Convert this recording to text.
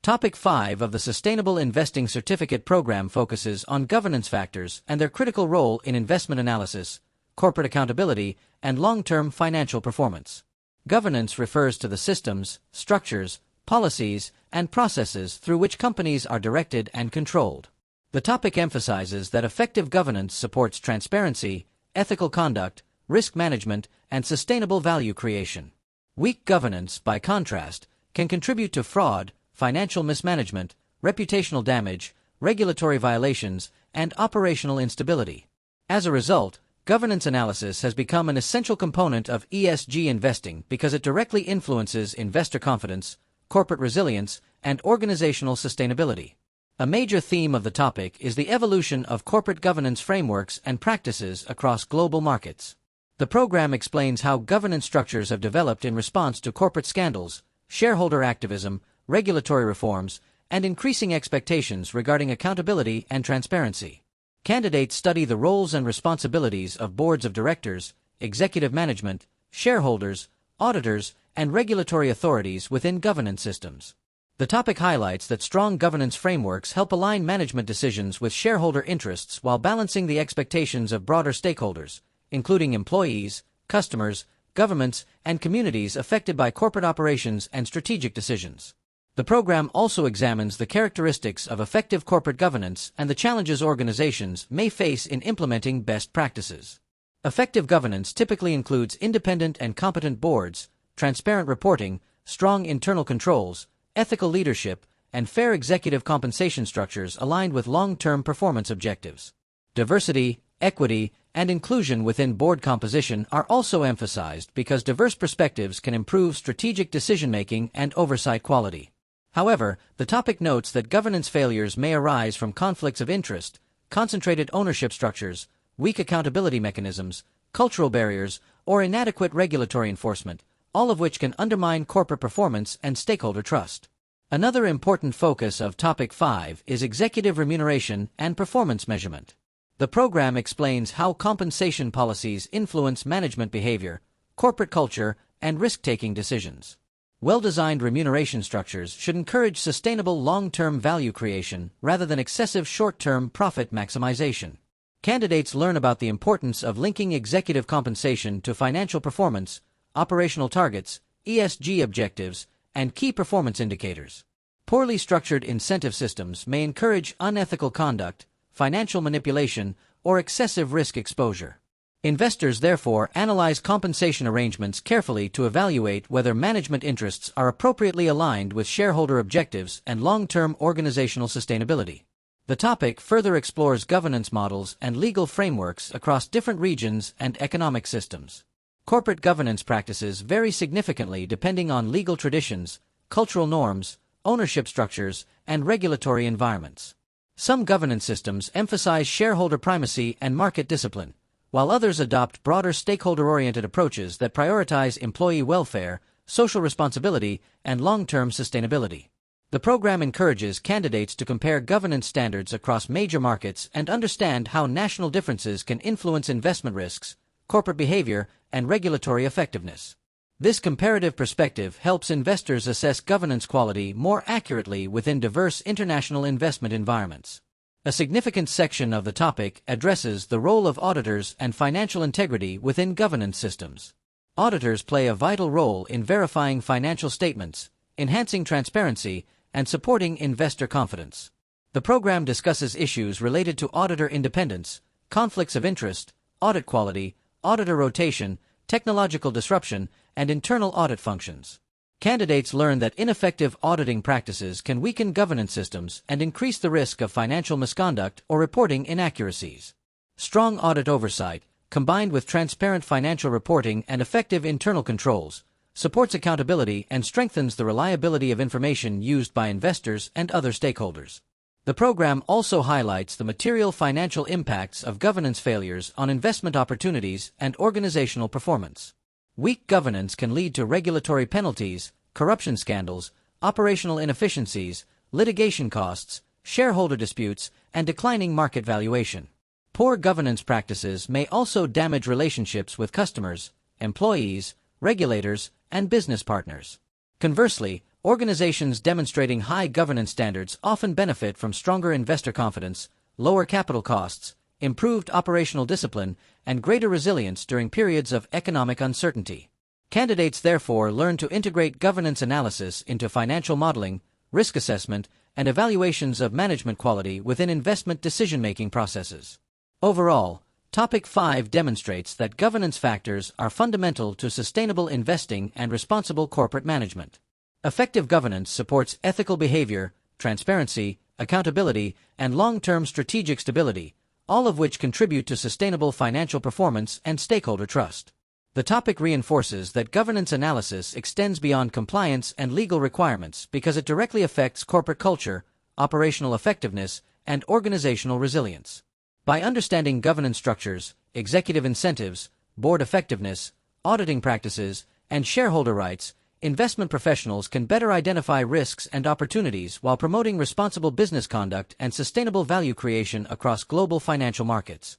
Topic 5 of the Sustainable Investing Certificate Program focuses on governance factors and their critical role in investment analysis, corporate accountability, and long-term financial performance. Governance refers to the systems, structures, policies, and processes through which companies are directed and controlled. The topic emphasizes that effective governance supports transparency, ethical conduct, risk management, and sustainable value creation. Weak governance, by contrast, can contribute to fraud, financial mismanagement, reputational damage, regulatory violations, and operational instability. As a result, governance analysis has become an essential component of ESG investing because it directly influences investor confidence, corporate resilience, and organizational sustainability. A major theme of the topic is the evolution of corporate governance frameworks and practices across global markets. The program explains how governance structures have developed in response to corporate scandals, shareholder activism, regulatory reforms, and increasing expectations regarding accountability and transparency. Candidates study the roles and responsibilities of boards of directors, executive management, shareholders, auditors, and regulatory authorities within governance systems. The topic highlights that strong governance frameworks help align management decisions with shareholder interests while balancing the expectations of broader stakeholders, including employees, customers, governments, and communities affected by corporate operations and strategic decisions. The program also examines the characteristics of effective corporate governance and the challenges organizations may face in implementing best practices. Effective governance typically includes independent and competent boards, transparent reporting, strong internal controls, ethical leadership, and fair executive compensation structures aligned with long-term performance objectives. Diversity, equity, and inclusion within board composition are also emphasized because diverse perspectives can improve strategic decision-making and oversight quality. However, the topic notes that governance failures may arise from conflicts of interest, concentrated ownership structures, weak accountability mechanisms, cultural barriers, or inadequate regulatory enforcement, all of which can undermine corporate performance and stakeholder trust. Another important focus of Topic 5 is executive remuneration and performance measurement. The program explains how compensation policies influence management behavior, corporate culture, and risk-taking decisions. Well-designed remuneration structures should encourage sustainable long-term value creation rather than excessive short-term profit maximization. Candidates learn about the importance of linking executive compensation to financial performance, operational targets, ESG objectives, and key performance indicators. Poorly structured incentive systems may encourage unethical conduct, financial manipulation, or excessive risk exposure. Investors therefore analyze compensation arrangements carefully to evaluate whether management interests are appropriately aligned with shareholder objectives and long-term organizational sustainability. The topic further explores governance models and legal frameworks across different regions and economic systems. Corporate governance practices vary significantly depending on legal traditions, cultural norms, ownership structures, and regulatory environments. Some governance systems emphasize shareholder primacy and market discipline, while others adopt broader stakeholder-oriented approaches that prioritize employee welfare, social responsibility, and long-term sustainability. The program encourages candidates to compare governance standards across major markets and understand how national differences can influence investment risks, corporate behavior, and regulatory effectiveness. This comparative perspective helps investors assess governance quality more accurately within diverse international investment environments. A significant section of the topic addresses the role of auditors and financial integrity within governance systems. Auditors play a vital role in verifying financial statements, enhancing transparency, and supporting investor confidence. The program discusses issues related to auditor independence, conflicts of interest, audit quality, auditor rotation, technological disruption, and internal audit functions. Candidates learn that ineffective auditing practices can weaken governance systems and increase the risk of financial misconduct or reporting inaccuracies. Strong audit oversight, combined with transparent financial reporting and effective internal controls, supports accountability and strengthens the reliability of information used by investors and other stakeholders. The program also highlights the material financial impacts of governance failures on investment opportunities and organizational performance. Weak governance can lead to regulatory penalties, corruption scandals, operational inefficiencies, litigation costs, shareholder disputes, and declining market valuation. Poor governance practices may also damage relationships with customers, employees, regulators, and business partners. Conversely, Organizations demonstrating high governance standards often benefit from stronger investor confidence, lower capital costs, improved operational discipline, and greater resilience during periods of economic uncertainty. Candidates therefore learn to integrate governance analysis into financial modeling, risk assessment, and evaluations of management quality within investment decision-making processes. Overall, Topic 5 demonstrates that governance factors are fundamental to sustainable investing and responsible corporate management. Effective governance supports ethical behavior, transparency, accountability, and long-term strategic stability, all of which contribute to sustainable financial performance and stakeholder trust. The topic reinforces that governance analysis extends beyond compliance and legal requirements because it directly affects corporate culture, operational effectiveness, and organizational resilience. By understanding governance structures, executive incentives, board effectiveness, auditing practices, and shareholder rights, investment professionals can better identify risks and opportunities while promoting responsible business conduct and sustainable value creation across global financial markets.